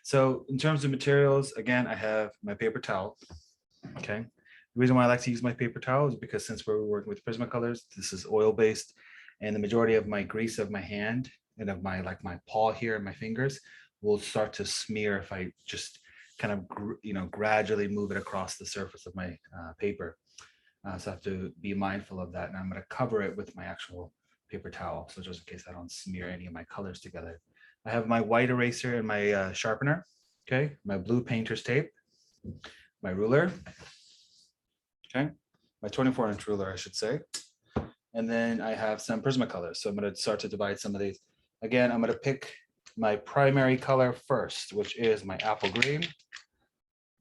So in terms of materials, again, I have my paper towel. Okay. The reason why I like to use my paper towel is because since we're working with Prismacolors, this is oil-based, and the majority of my grease of my hand and of my my paw here and my fingers will start to smear if I just kind of gradually move it across the surface of my paper. So I have to be mindful of that, and I'm going to cover it with my actual paper towel, so just in case I don't smear any of my colors together. I have my white eraser and my sharpener, okay, my blue painter's tape, my ruler, okay, my 24-inch ruler, I should say. And then I have some Prismacolors. So I'm going to start to divide some of these. Again, I'm going to pick my primary color first, which is my apple green. Let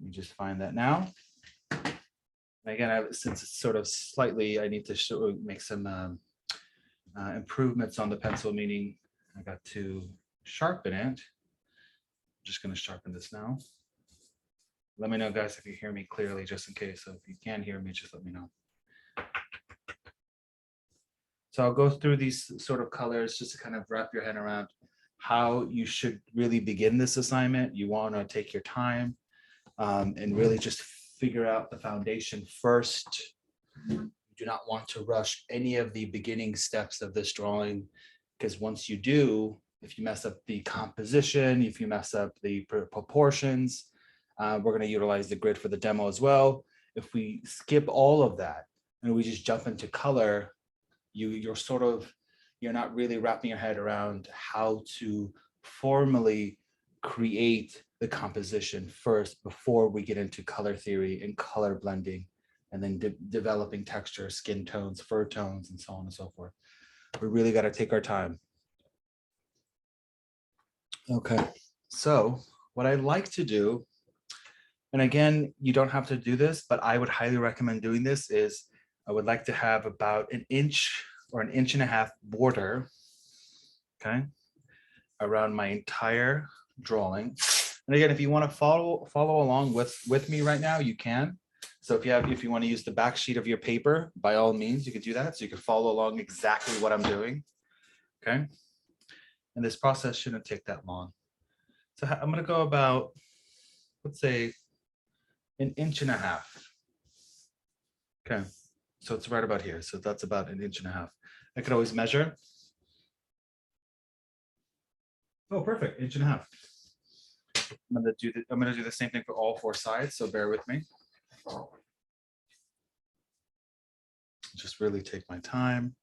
me just find that now. And again, since it's sort of slightly, I need to make some improvements on the pencil, meaning I got to sharpen it. I'm just going to sharpen this now. Let me know, guys, if you hear me clearly, just in case. So if you can't hear me, just let me know. So I'll go through these sort of colors just to kind of wrap your head around how you should really begin this assignment. You want to take your time and really just figure out the foundation first. You do not want to rush any of the beginning steps of this drawing, because once you do, if you mess up the composition, if you mess up the proportions, we're going to utilize the grid for the demo as well. If we skip all of that and we just jump into color, you're not really wrapping your head around how to formally create the composition first before we get into color theory and color blending, and then developing texture, skin tones, fur tones, and so on and so forth. We really got to take our time. Okay, so what I like to do, and again, you don't have to do this, but I would highly recommend doing this, is I would like to have about 1 inch or 1.5 inch border, okay, around my entire drawing. And again, if you want to follow along with me right now, you can. So if you want to use the back sheet of your paper, by all means, you could do that. So you can follow along exactly what I'm doing, okay? And this process shouldn't take that long. So I'm going to go about, let's say, 1.5 inches. Okay, so it's right about here. So that's about 1.5 inches. I could always measure. Oh, perfect, 1.5 inches. I'm gonna do the same thing for all 4 sides, so bear with me. Just really take my time.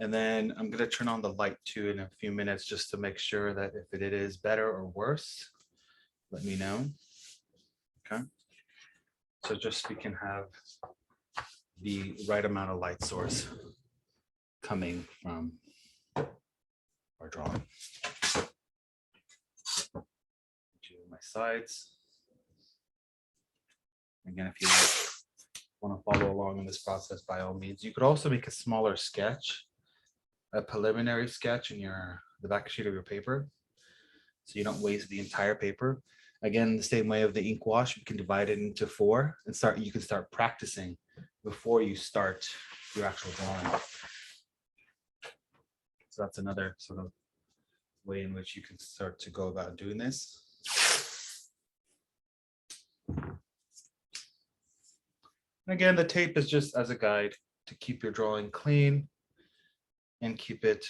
And then I'm gonna turn on the light too in a few minutes, just to make sure that if it is better or worse, let me know. Okay. So just we can have the right amount of light source coming from our drawing. Do my sides. Again, if you want to follow along in this process, by all means. You could also make a smaller sketch, a preliminary sketch in the back sheet of your paper, so you don't waste the entire paper. Again, the same way of the ink wash, you can divide it into 4 and you can start practicing before you start your actual drawing. So that's another sort of way in which you can start to go about doing this. Again, the tape is just as a guide to keep your drawing clean and keep it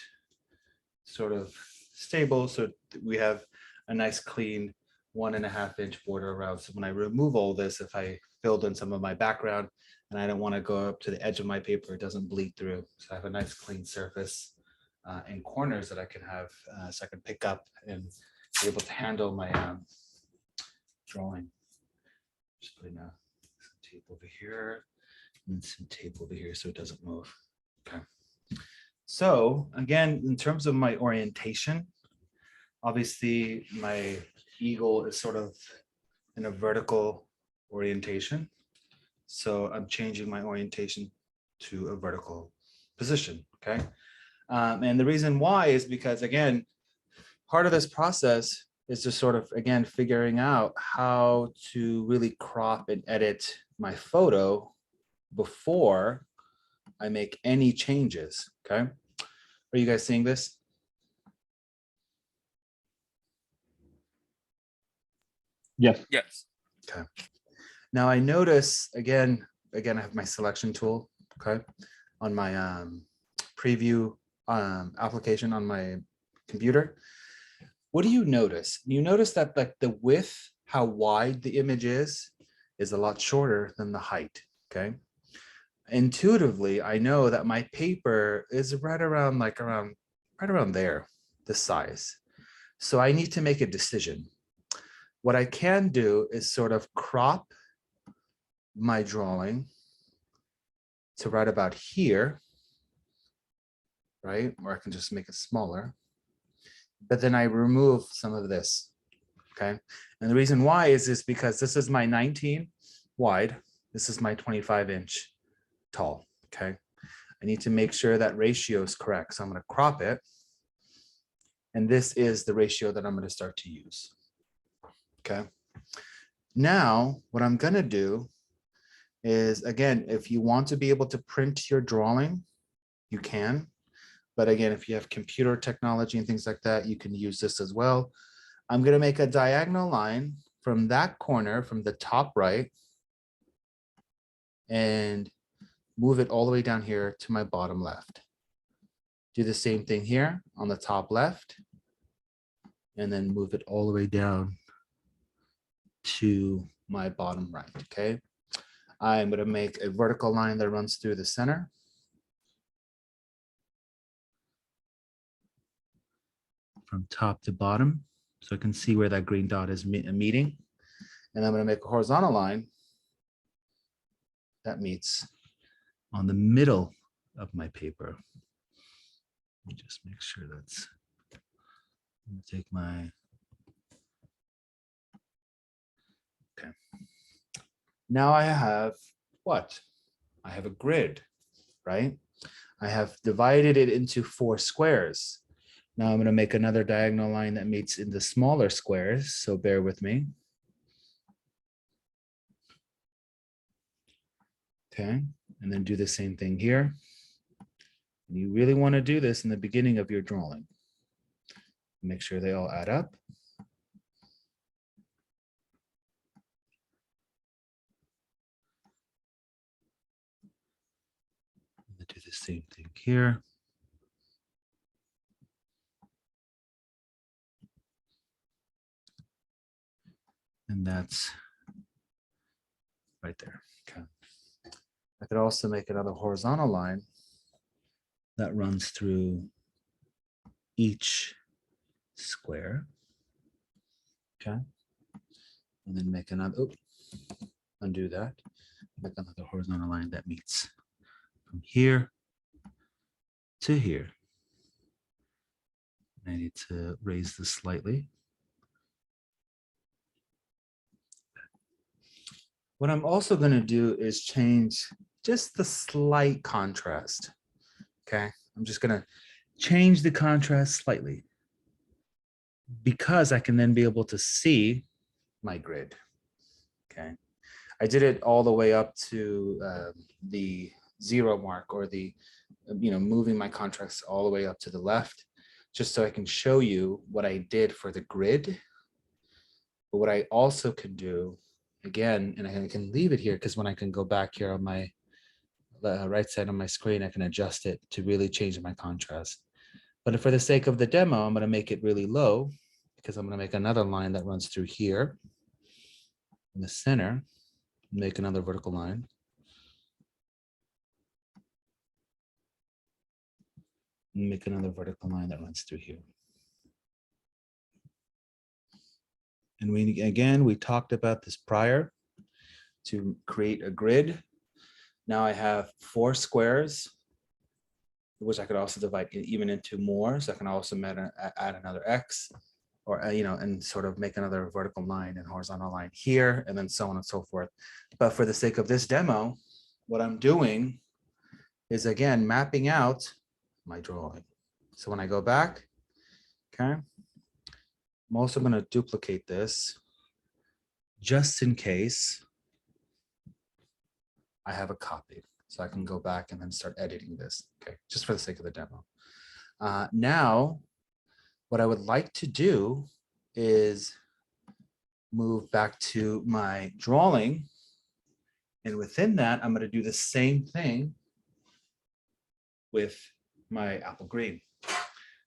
sort of stable, so we have a nice clean 1.5 inch border around. So when I remove all this, if I filled in some of my background and I don't want to go up to the edge of my paper, it doesn't bleed through. So I have a nice clean surface and corners that I can have, so I can pick up and be able to handle my drawing. Just putting some tape over here and some tape over here so it doesn't move. Okay. So again, in terms of my orientation, obviously my eagle is sort of in a vertical orientation. So I'm changing my orientation to a vertical position, okay? And the reason why is because, again, part of this process is just sort of, again, figuring out how to really crop and edit my photo before I make any changes, okay? Are you guys seeing this? Yes. Yes. Okay. Now I notice, again, I have my selection tool, okay, on my preview application on my computer. What do you notice? You notice that like the width, how wide the image is a lot shorter than the height, okay? Intuitively, I know that my paper is right around there, the size. So I need to make a decision. What I can do is sort of crop my drawing to right about here, right? Or I can just make it smaller. But then I remove some of this, okay? And the reason why is because this is my 19 wide, this is my 25-inch tall, okay? I need to make sure that ratio is correct. So I'm gonna crop it. And this is the ratio that I'm gonna start to use, okay? Now, what I'm gonna do is, again, if you want to be able to print your drawing, you can. But again, if you have computer technology and things like that, you can use this as well. I'm gonna make a diagonal line from that corner, from the top right, and move it all the way down here to my bottom left. Do the same thing here on the top left, and then move it all the way down to my bottom right, okay? I'm gonna make a vertical line that runs through the center. From top to bottom, so I can see where that green dot is meeting. And I'm gonna make a horizontal line that meets on the middle of my paper. Let me just make sure that's, I'm gonna take my, okay. Now I have what? I have a grid, right? I have divided it into 4 squares. Now I'm gonna make another diagonal line that meets in the smaller squares, so bear with me. Okay, and then do the same thing here. And you really wanna do this in the beginning of your drawing. Make sure they all add up. Do the same thing here. And that's right there. Okay. I could also make another horizontal line that runs through each square. Okay. And then make another, oh, undo that. Make another horizontal line that meets from here to here. I need to raise this slightly. What I'm also going to do is change just the slight contrast. Okay, I'm just going to change the contrast slightly because I can then be able to see my grid. Okay, I did it all the way up to the 0 mark, or the, moving my contrast all the way up to the left, just so I can show you what I did for the grid. But what I also can do, again, and I can leave it here because when I can go back here on my right side on my screen, I can adjust it to really change my contrast. But for the sake of the demo, I'm going to make it really low because I'm going to make another line that runs through here in the center, make another vertical line. And make another vertical line that runs through here. And we talked about this prior to create a grid. Now I have 4 squares, which I could also divide even into more. So I can also add another X, or, and sort of make another vertical line and horizontal line here, and then so on and so forth. But for the sake of this demo, what I'm doing is, again, mapping out my drawing. So when I go back, okay, I'm also going to duplicate this just in case I have a copy. So I can go back and then start editing this, okay, just for the sake of the demo. Now, what I would like to do is move back to my drawing. And within that, I'm going to do the same thing with my apple green.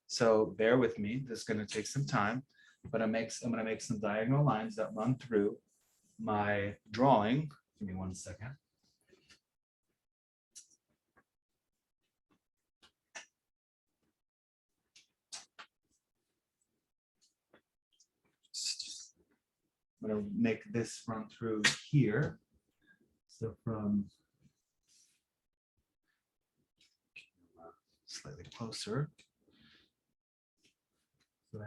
So bear with me. This is going to take some time, but I'm going to make some diagonal lines that run through my drawing. Give me 1 second. I'm going to make this run through here. So from slightly closer. So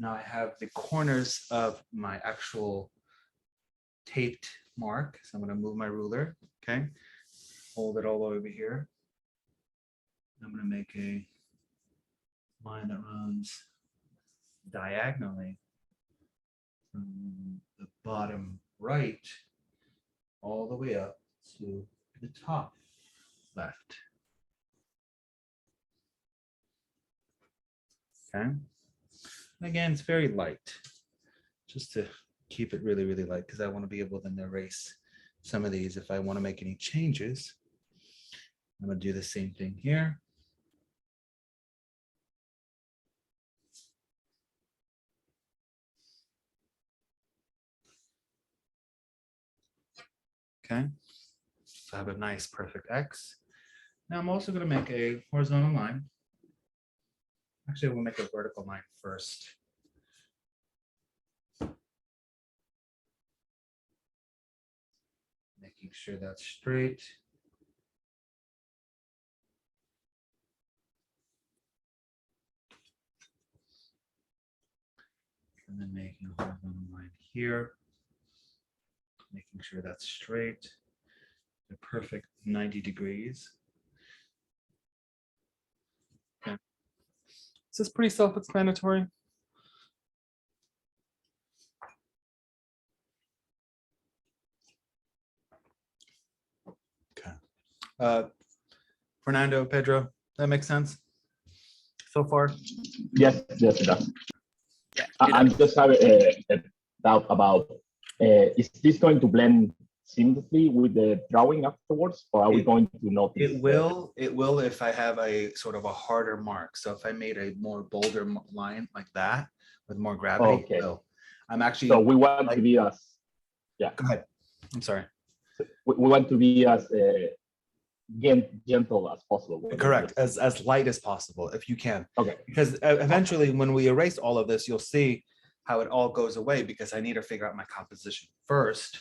I have the corners of my actual taped mark. So I'm going to move my ruler. Okay. Hold it all the way over here. I'm going to make a line that runs diagonally from the bottom right all the way up to the top left. Okay. And again, it's very light, just to keep it really, really light, because I want to be able to then erase some of these if I want to make any changes. I'm going to do the same thing here. Okay, so I have a nice perfect X. Now I'm also going to make a horizontal line. Actually, we'll make a vertical line first. Making sure that's straight. And then making a horizontal line here. Making sure that's straight. The perfect 90 degrees. Okay. This is pretty self-explanatory. Okay. Fernando, Pedro, that makes sense so far? Yes, yes, it does. Yeah, I'm just having a doubt about, is this going to blend seamlessly with the drawing afterwards, or are we going to notice? It will if I have a sort of a harder mark. So if I made a more bolder line like that with more gravity, Okay. it will. I'm actually. So we want to be as, yeah. Go ahead. I'm sorry. We want to be as gentle as possible. Correct, as light as possible if you can. Okay. Because eventually when we erase all of this, you'll see how it all goes away, because I need to figure out my composition first.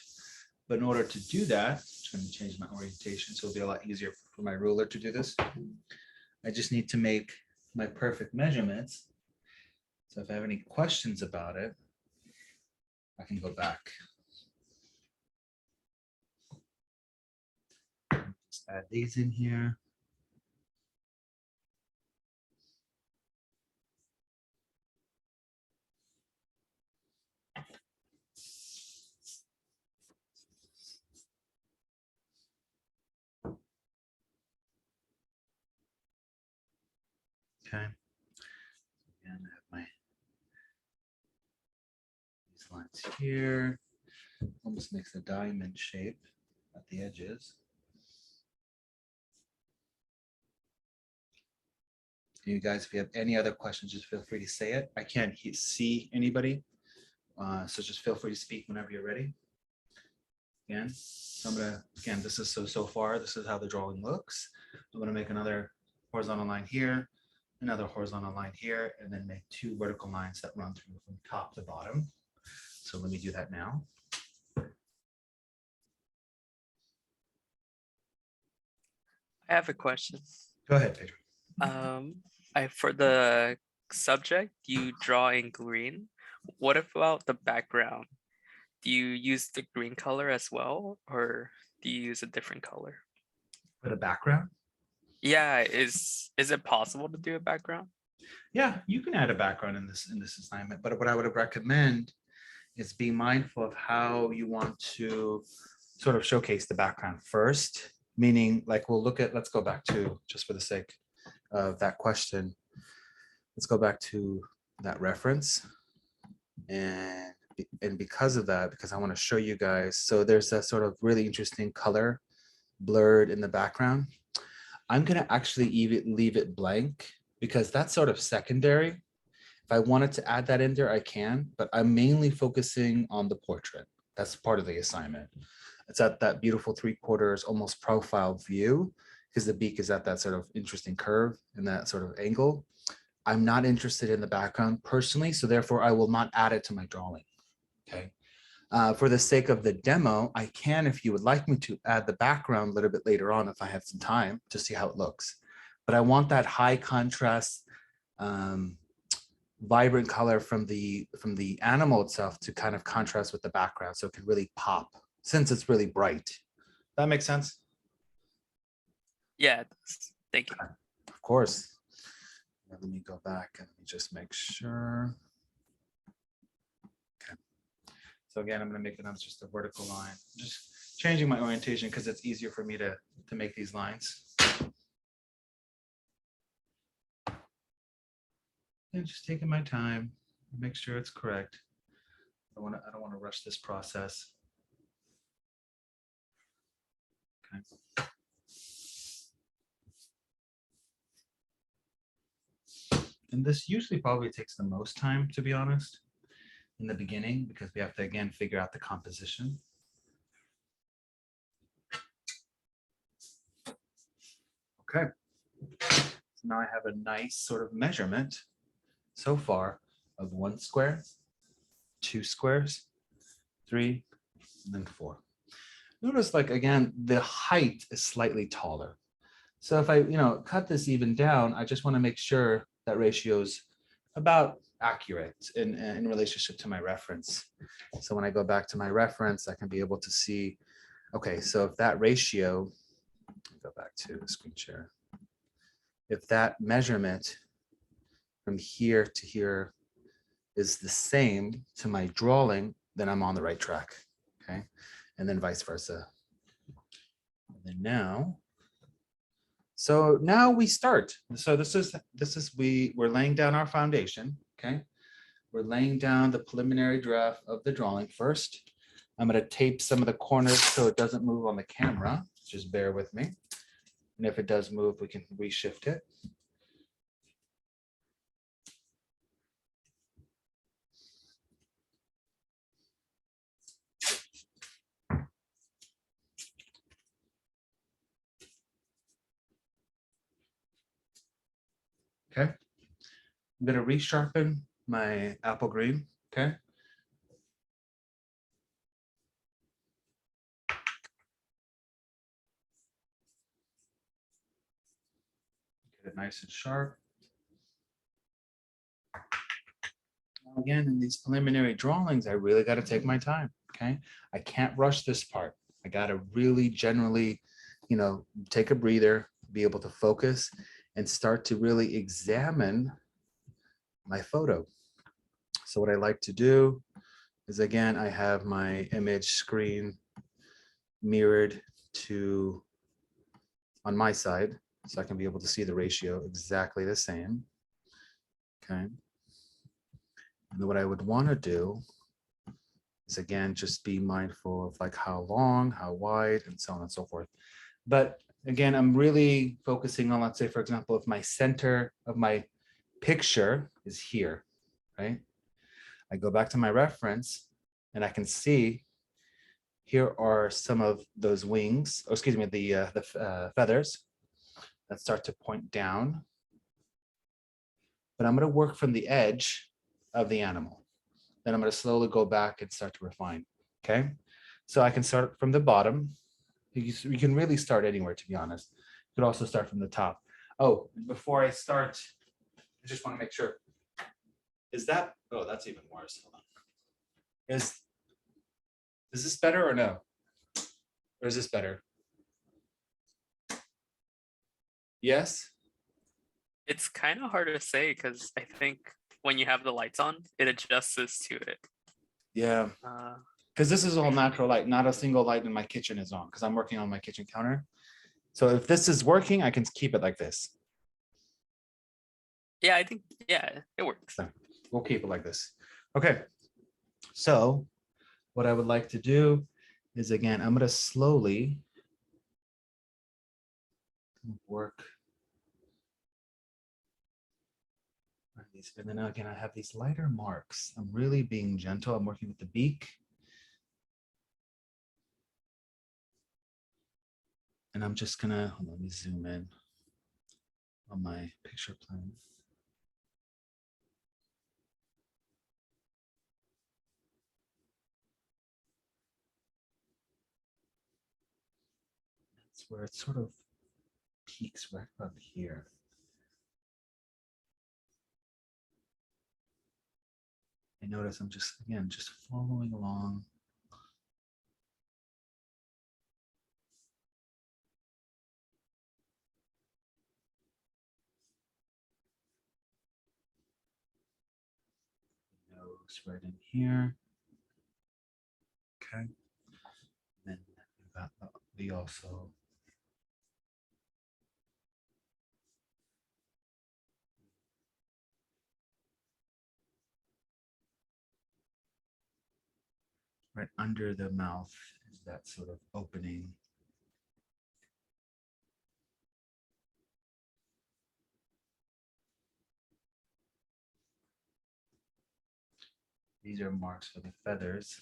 But in order to do that, I'm going to change my orientation so it'll be a lot easier for my ruler to do this. I just need to make my perfect measurements. So if I have any questions about it, I can go back. Just add these in here. Okay. And I have my these lines here. Almost makes a diamond shape at the edges. You guys, if you have any other questions, just feel free to say it. I can't see anybody, so just feel free to speak whenever you're ready. Again, so I'm gonna, again, this is so far, this is how the drawing looks. I'm gonna make another horizontal line here, another horizontal line here, and then make 2 vertical lines that run through from top to bottom. So let me do that now. I have a question. Go ahead, Pedro. For the subject you draw in green, what about the background? Do you use the green color as well, or do you use a different color? For the background? Yeah, is it possible to do a background? Yeah, you can add a background in this assignment, but what I would recommend is be mindful of how you want to sort of showcase the background first, meaning like we'll look at, let's go back to, just for the sake of that question, let's go back to that reference. And because of that, because I want to show you guys, so there's that sort of really interesting color blurred in the background. I'm going to actually leave it blank because that's sort of secondary. If I wanted to add that in there, I can, but I'm mainly focusing on the portrait. That's part of the assignment. It's at that beautiful 3/4 almost profile view because the beak is at that sort of interesting curve and that sort of angle. I'm not interested in the background personally, so therefore I will not add it to my drawing. Okay. For the sake of the demo, I can, if you would like me to, add the background a little bit later on if I have some time to see how it looks. But I want that high contrast, vibrant color from the animal itself to kind of contrast with the background so it can really pop since it's really bright. That makes sense? Yeah, it does. Thank you. Of course. Let me go back and let me just make sure. Okay. So again, I'm going to make it on just a vertical line. Just changing my orientation because it's easier for me to make these lines. And just taking my time, make sure it's correct. I don't want to rush this process. Okay. And this usually probably takes the most time, to be honest, in the beginning, because we have to, again, figure out the composition. Okay. So now I have a nice sort of measurement so far of 1 square, 2 squares, 3, and then 4. Notice, like, again, the height is slightly taller. So if I, cut this even down, I just want to make sure that ratio is about accurate in relationship to my reference. So when I go back to my reference, I can be able to see, okay, so if that ratio, go back to the screen share, if that measurement from here to here is the same to my drawing, then I'm on the right track, okay? And then vice versa. And then now, so now we start. So we're laying down our foundation, okay? We're laying down the preliminary draft of the drawing first. I'm going to tape some of the corners so it doesn't move on the camera. Just bear with me. And if it does move, we can reshift it. Okay. I'm going to resharpen my apple green. Okay. Get it nice and sharp. Now again, in these preliminary drawings, I really got to take my time. Okay. I can't rush this part. I got to really generally, take a breather, be able to focus and start to really examine my photo. So what I like to do is, again, I have my image screen mirrored to on my side, so I can be able to see the ratio exactly the same. Okay. And then what I would want to do is, again, just be mindful of like how long, how wide, and so on and so forth. But again, I'm really focusing on, let's say, for example, if my center of my picture is here, right? I go back to my reference and I can see here are some of those wings, or excuse me, the feathers that start to point down. But I'm going to work from the edge of the animal. Then I'm going to slowly go back and start to refine. Okay. So I can start from the bottom. You can really start anywhere, to be honest. You could also start from the top. Oh, before I start, I just want to make sure. Is that, oh, that's even worse. Hold on. Is this better or no? Or is this better? Yes? It's kind of hard to say because I think when you have the lights on, it adjusts to it. Yeah. Because this is all natural light, not a single light in my kitchen is on because I'm working on my kitchen counter. So if this is working, I can keep it like this. Yeah, I think, yeah, it works. So we'll keep it like this. Okay. So what I would like to do is, again, I'm going to slowly work on these. And then again, I have these lighter marks. I'm really being gentle. I'm working with the beak. And I'm just gonna, let me zoom in on my picture plane. That's where it sort of peaks right up here. I notice I'm just, again, just following along. Nose right in here. Okay. Then we've got the also. Right under the mouth is that sort of opening. These are marks for the feathers.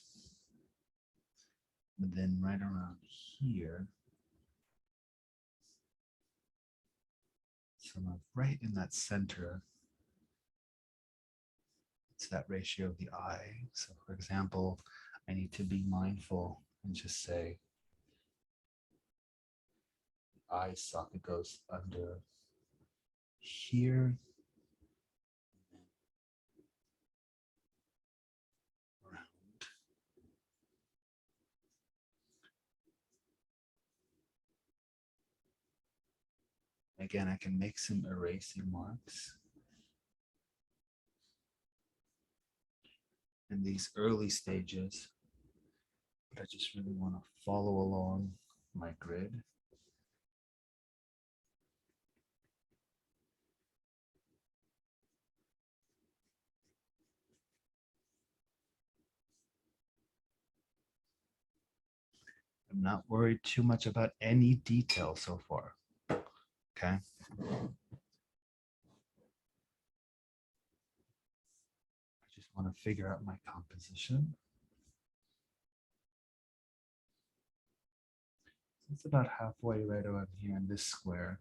But then right around here, sort of right in that center, it's that ratio of the eye. So for example, I need to be mindful and just say, the eye socket goes under here. Around. Again, I can make some erasing marks. In these early stages, but I just really want to follow along my grid. I'm not worried too much about any detail so far. Okay. I just want to figure out my composition. It's about halfway right around here in this square.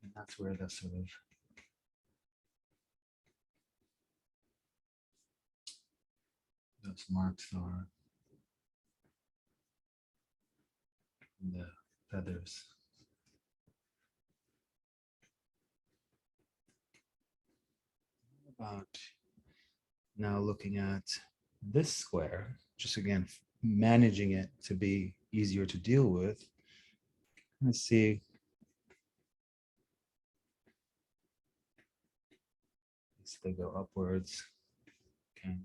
And that's where the sort of those marks are. And the feathers. About now looking at this square, just again, managing it to be easier to deal with. Let's see. They go upwards. Okay.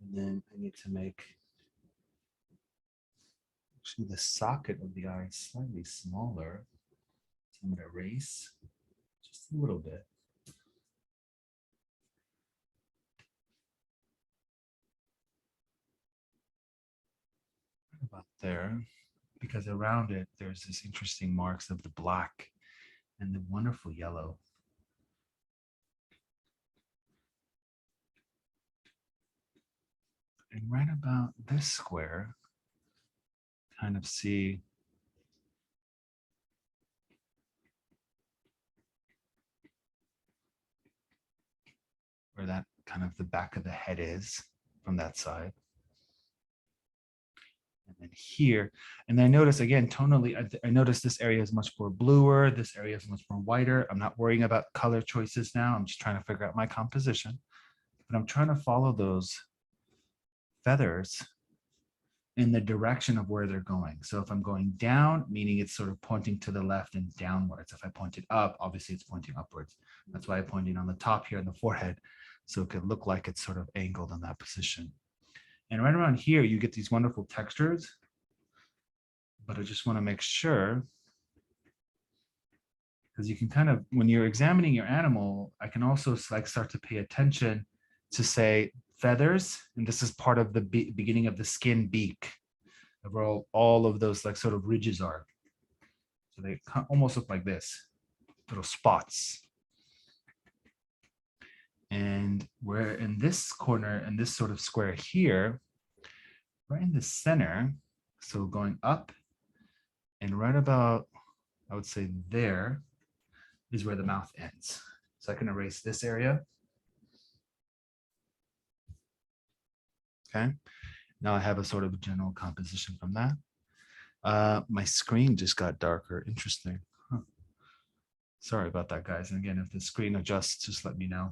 And then I need to make actually the socket of the eye slightly smaller. So I'm going to erase just a little bit. Right about there, because around it, there's this interesting marks of the black and the wonderful yellow. And right about this square, kind of see where that kind of the back of the head is from that side. And then here, and I notice again, tonally, I notice this area is much more bluer. This area is much more whiter. I'm not worrying about color choices now. I'm just trying to figure out my composition, but I'm trying to follow those feathers in the direction of where they're going. So if I'm going down, meaning it's sort of pointing to the left and downwards. If I point it up, obviously it's pointing upwards. That's why I'm pointing on the top here in the forehead. So it could look like it's sort of angled in that position. And right around here, you get these wonderful textures, but I just want to make sure because you can kind of, when you're examining your animal, I can also like start to pay attention to say feathers, and this is part of the beginning of the skin beak, of where all of those like sort of ridges are. So they almost look like this, little spots. And we're in this corner, in this sort of square here, right in the center, so going up and right about, I would say there is where the mouth ends. So I can erase this area. Okay, now I have a sort of general composition from that. My screen just got darker, interesting. Huh. Sorry about that, guys. And again, if the screen adjusts, just let me know.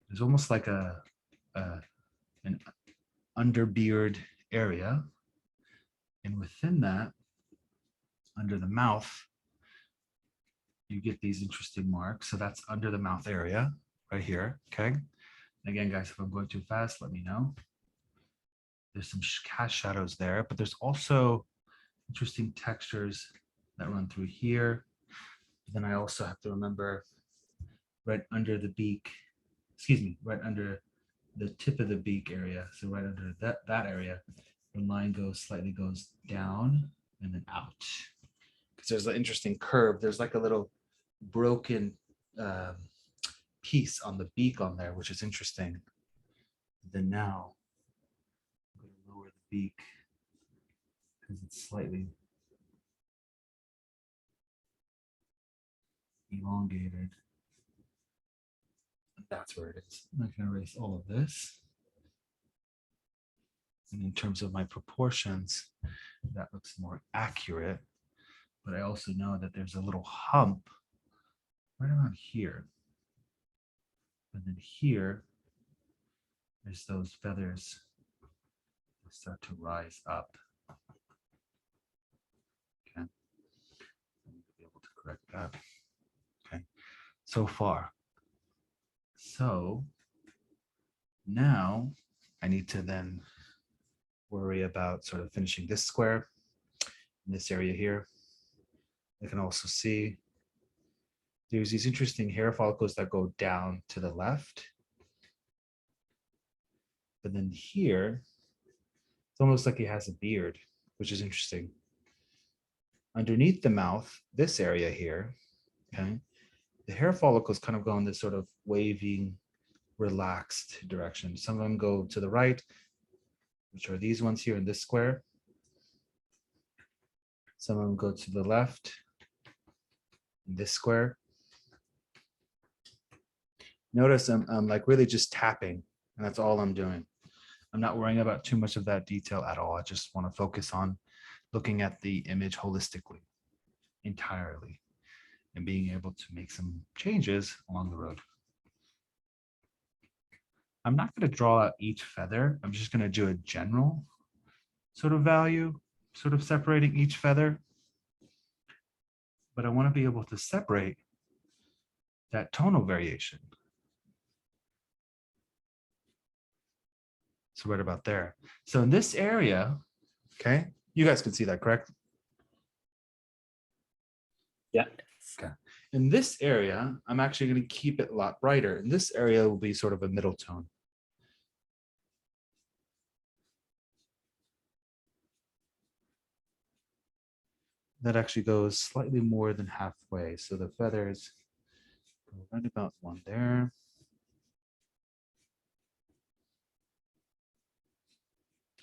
There's almost like an underbeard area. And within that, under the mouth, you get these interesting marks. So that's under the mouth area right here, okay? Again, guys, if I'm going too fast, let me know. There's some cast shadows there, but there's also interesting textures that run through here. Then I also have to remember right under the beak, excuse me, right under the tip of the beak area. So right under that area, the line slightly goes down and then out. Because there's an interesting curve. There's like a little broken piece on the beak on there, which is interesting. Then now I'm going to lower the beak because it's slightly elongated. That's where it is. I can erase all of this. And in terms of my proportions, that looks more accurate. But I also know that there's a little hump right around here. And then here, there's those feathers that start to rise up. Okay. I'm going to be able to correct that. Okay. So far. So now I need to then worry about sort of finishing this square in this area here. I can also see there's these interesting hair follicles that go down to the left. But then here, it's almost like he has a beard, which is interesting. Underneath the mouth, this area here, okay, the hair follicles kind of go in this sort of waving, relaxed direction. Some of them go to the right, which are these ones here in this square. Some of them go to the left in this square. Notice I'm like really just tapping, and that's all I'm doing. I'm not worrying about too much of that detail at all. I just want to focus on looking at the image holistically, entirely, and being able to make some changes along the road. I'm not going to draw out each feather. I'm just going to do a general sort of value, sort of separating each feather. But I want to be able to separate that tonal variation. So right about there. So in this area, okay, you guys can see that, correct? Yeah. Okay. In this area, I'm actually going to keep it a lot brighter. And this area will be sort of a middle tone. That actually goes slightly more than halfway. So the feathers go right about one there.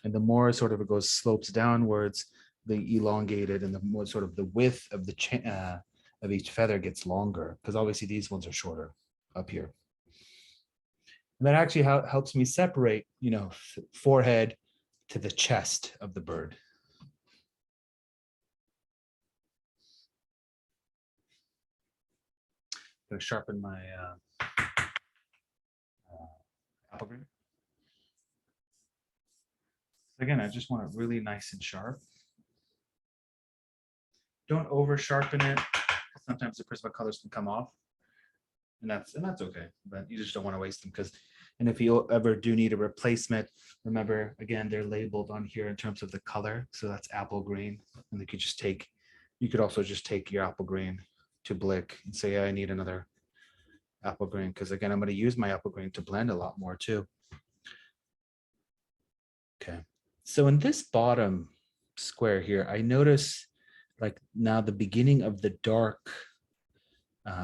And the more sort of it goes slopes downwards, the elongated and the more sort of the width of the of each feather gets longer, because obviously these ones are shorter up here. And that actually helps me separate, you know, forehead to the chest of the bird. I'm going to sharpen my apple green. Again, I just want it really nice and sharp. Don't over sharpen it. Sometimes the Prismacolors can come off, and that's okay. But you just don't want to waste them, because, and if you ever do need a replacement, remember again they're labeled on here in terms of the color. So that's apple green, and you could just take You could also just take your apple green to Blick and say, yeah, I need another apple green, because again, I'm going to use my apple green to blend a lot more too. Okay, so in this bottom square here, I notice like now the beginning of the dark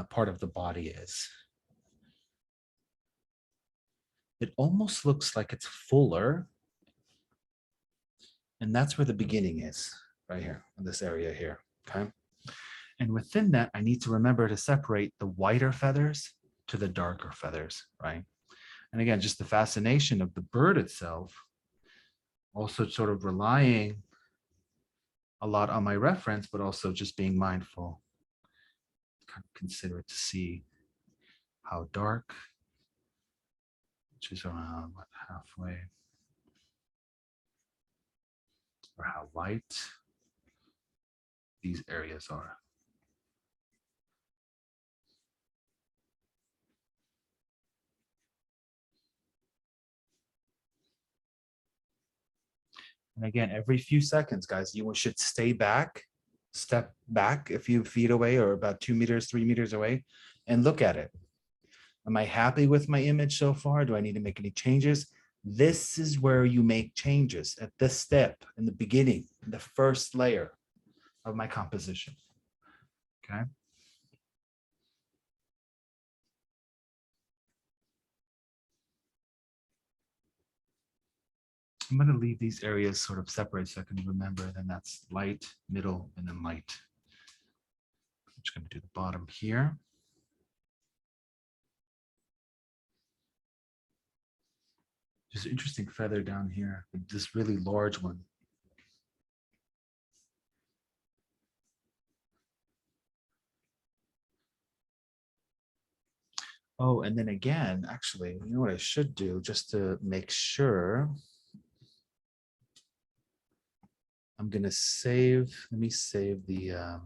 part of the body is. It almost looks like it's fuller. And that's where the beginning is, right here, in this area here, okay? And within that, I need to remember to separate the whiter feathers to the darker feathers, right? And again, just the fascination of the bird itself, also sort of relying a lot on my reference, but also just being mindful, kind of considerate to see how dark, which is around what, halfway, or how light these areas are. And again, every few seconds, guys, you should stay back, step back a few feet away or about 2 meters, 3 meters away, and look at it. Am I happy with my image so far? Do I need to make any changes? This is where you make changes at this step in the beginning, in the first layer of my composition. Okay. I'm going to leave these areas sort of separate so I can remember. Then that's light, middle, and then light. I'm just going to do the bottom here. There's an interesting feather down here, this really large one. Oh, and then again, actually, you know what I should do just to make sure. I'm gonna save, let me save the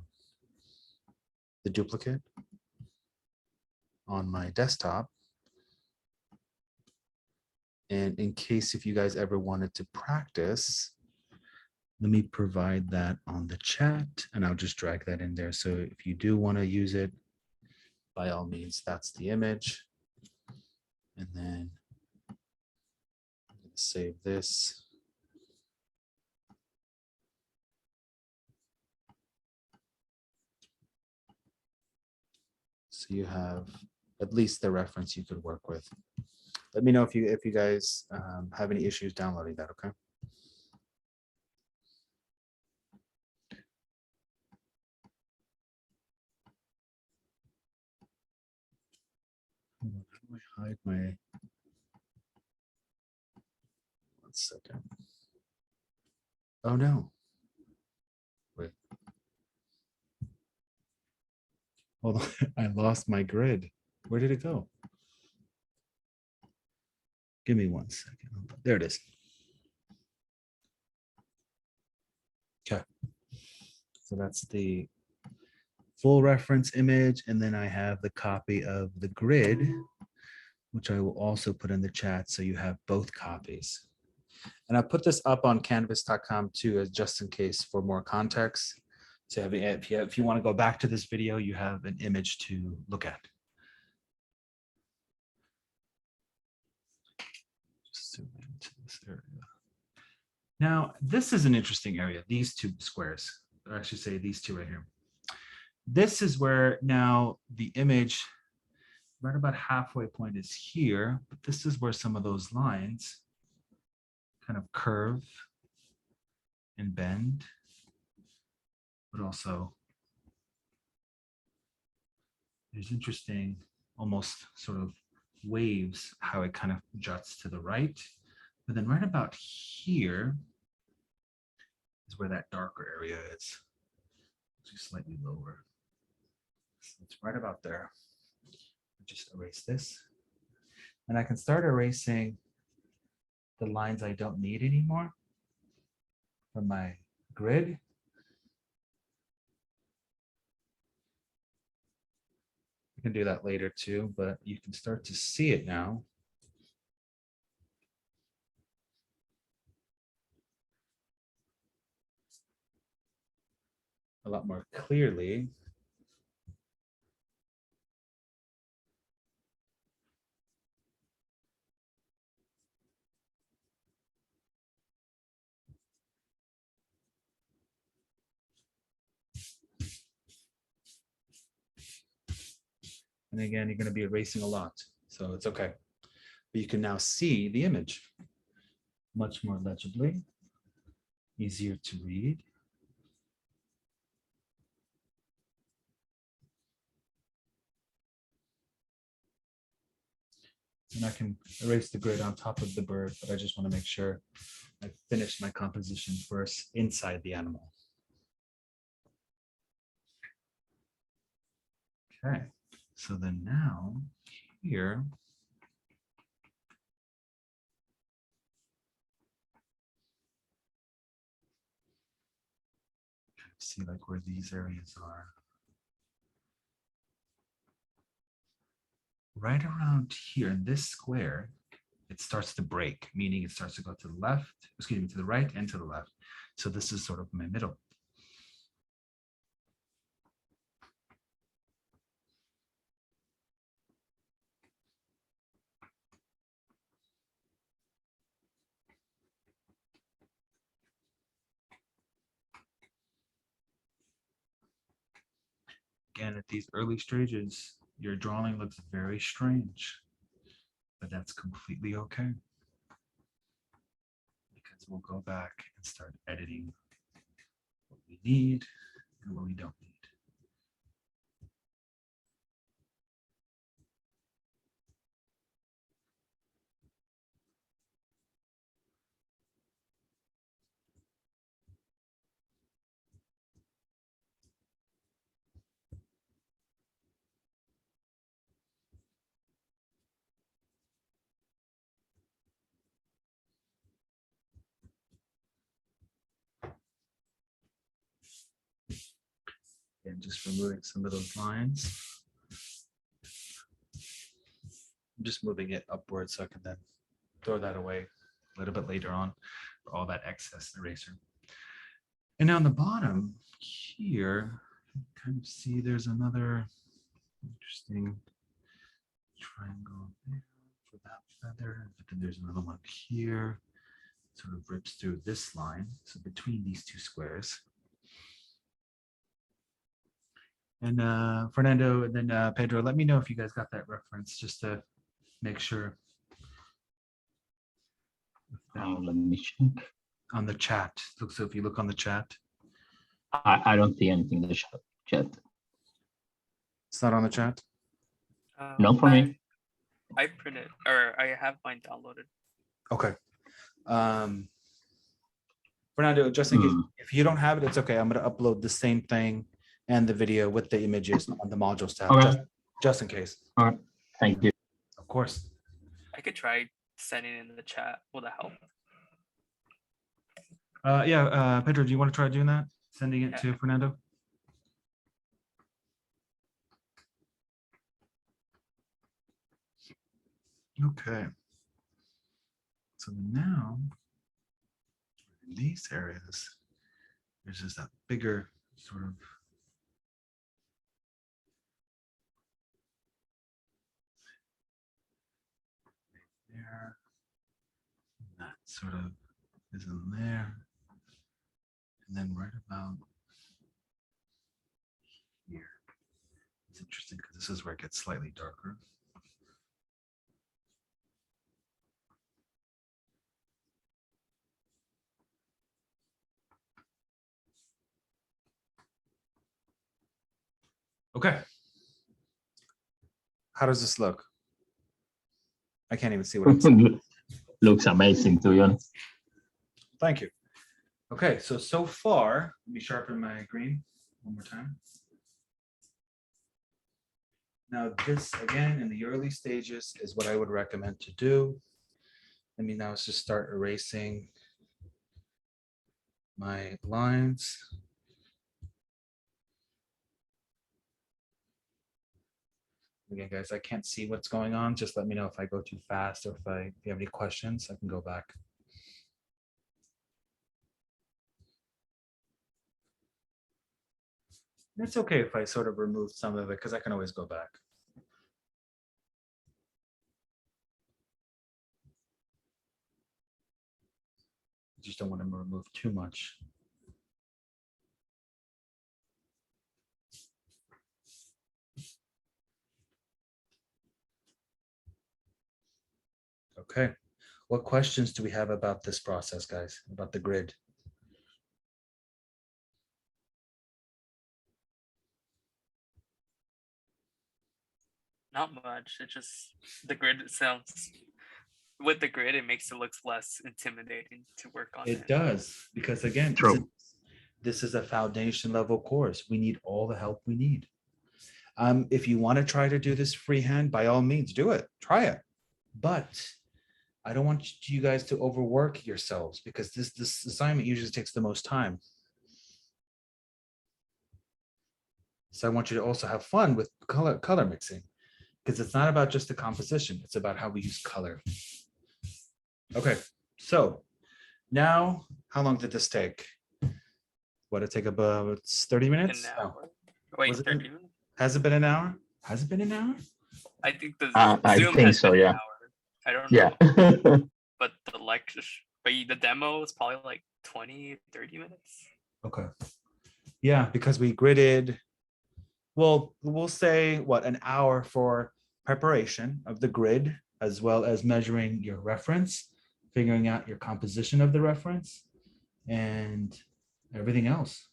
duplicate on my desktop. And in case if you guys ever wanted to practice, let me provide that on the chat and I'll just drag that in there. So if you do want to use it, by all means, that's the image. And then I'm going to save this. So you have at least the reference you could work with. Let me know if you guys have any issues downloading that, okay? How do I hide my, 1 second. Oh no. Wait. Hold on, I lost my grid. Where did it go? Give me 1 second. There it is. Okay. So that's the full reference image. And then I have the copy of the grid, which I will also put in the chat. So you have both copies. And I put this up on canvas.com too, as just in case for more context. So if you want to go back to this video, you have an image to look at. Just zoom into this area. Now, this is an interesting area, these two squares, or I should say these two right here. This is where now the image, right about halfway point is here, but this is where some of those lines kind of curve and bend, but also there's interesting, almost sort of waves, how it kind of juts to the right. But then right about here is where that darker area is, just slightly lower. So it's right about there. Just erase this. And I can start erasing the lines I don't need anymore from my grid. You can do that later too, but you can start to see it now. a lot more clearly. And again, you're going to be erasing a lot, so it's okay. But you can now see the image much more legibly, easier to read. And I can erase the grid on top of the bird, but I just want to make sure I finish my composition first inside the animal. Okay, so then now here, see like where these areas are. Right around here in this square, it starts to break, meaning it starts to go to the left, excuse me, to the right and to the left. So this is sort of my middle. Again, at these early stages, your drawing looks very strange, but that's completely okay. Because we'll go back and start editing what we need and what we don't need. And just removing some of those lines. I'm just moving it upwards so I can then throw that away a little bit later on for all that excess eraser. And now on the bottom here, you kind of see there's another interesting triangle there for that feather, but then there's another one here, sort of rips through this line. So between these two squares. And Fernando and then Pedro, let me know if you guys got that reference just to make sure. Let me check. On the chat. So if you look on the chat. I don't see anything in the chat. It's not on the chat? No, for me. I printed, or I have mine downloaded. Okay. Fernando, just in case, if you don't have it, it's okay. I'm going to upload the same thing and the video with the images on the modules tab, Okay. just in case. All right. Thank you. Of course. I could try sending it in the chat. Will that help? Yeah, Pedro, do you want to try doing that? Sending it to Fernando? Okay. So now, in these areas, there's just that bigger sort of there. That sort of is in there. And then right about here. It's interesting because this is where it gets slightly darker. Okay. How does this look? I can't even see what I'm saying. Looks amazing, to be honest. Thank you. Okay, so far, let me sharpen my green one more time. Now this, again, in the early stages is what I would recommend to do. Let me now just start erasing my lines. Again, guys, I can't see what's going on. Just let me know if I go too fast or if you have any questions, I can go back. It's okay if I sort of remove some of it because I can always go back. I just don't want to remove too much. Okay. What questions do we have about this process, guys? About the grid? Not much. It just the grid sounds with the grid, it makes it look less intimidating to work on It it. does, because again, True. this is a foundation level course. We need all the help we need. If you want to try to do this freehand, by all means, do it. Try it. But I don't want you guys to overwork yourselves because this assignment usually takes the most time. So I want you to also have fun with color mixing because it's not about just the composition. It's about how we use color. Okay, so now how long did this take? What, it take about 30 minutes? An No. hour. Wait, Was it 30 minutes? Has it been an hour? Has it been an hour? I think the I Zoom think has so, been an yeah. hour. I don't Yeah. know, but the lecture, but the demo was probably like 20, 30 minutes. Okay. Yeah, because we gridded, well, we'll say what, an hour for preparation of the grid, as well as measuring your reference, figuring out your composition of the reference, and everything else.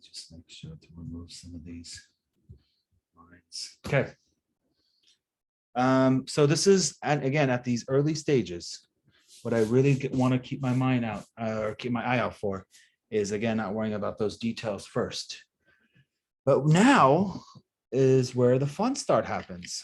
Just make sure to remove some of these lines. Okay. So this is, and again, at these early stages, what I really want to keep my mind out or keep my eye out for is, again, not worrying about those details first. But now is where the fun start happens.